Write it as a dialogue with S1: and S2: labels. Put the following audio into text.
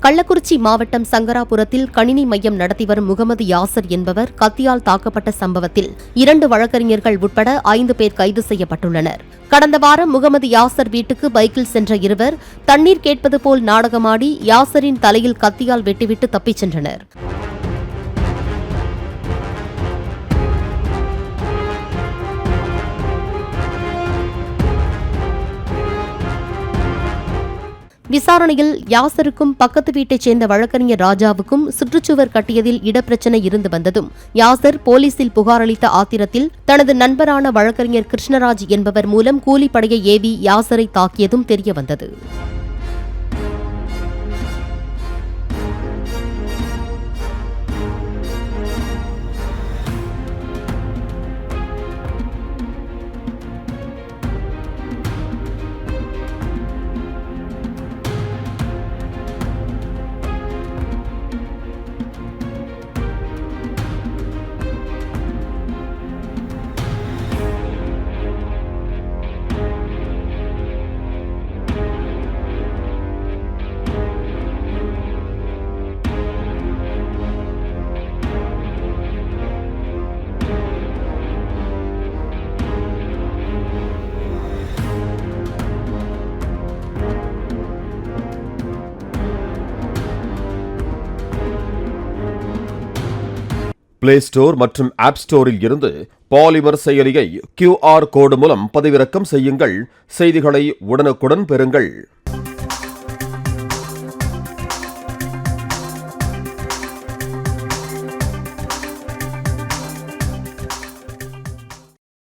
S1: கள்ளக்குறிச்சி மாவட்டம் சங்கராபுரத்தில் கணினி மையம் நடத்தி வரும் முகமது யாசர் என்பவர் கத்தியால் தாக்கப்பட்ட சம்பவத்தில் 2 வழக்கறிஞர்கள் உட்பட 5 பேர் கைது செய்யப்பட்டுள்ளனர். கடந்த வாரம் முகமது யாசர் வீட்டுக்கு பைக்கில் சென்ற இருவர் தண்ணீர் கேட்பது போல் நாடகமாடி யாசரின் தலையில் கத்தியால் வெட்டிவிட்டு தப்பிச் சென்றனர். விசாரணையில் யாசருக்கும் பக்கத்து வீட்டைச் சேர்ந்த வழக்கறிஞர் ராஜாவுக்கும் சுற்றுச்சுவர் கட்டியதில் இடப்பிரச்சினை இருந்து வந்ததும் யாசர் போலீசில் புகார் அளித்த ஆத்திரத்தில் தனது நண்பரான வழக்கறிஞர் கிருஷ்ணராஜ் என்பவர் மூலம் கூலிப்படையை ஏவி யாசரை தாக்கியதும் தெரியவந்தது.
S2: பிளே ஸ்டோர் மற்றும் ஆப் ஸ்டோரில் இருந்து பாலிமர் செயலியை QR கோடு மூலம் பதிவிறக்கம் செய்யுங்கள். செய்திகளை உடனுக்குடன் பெறுங்கள்.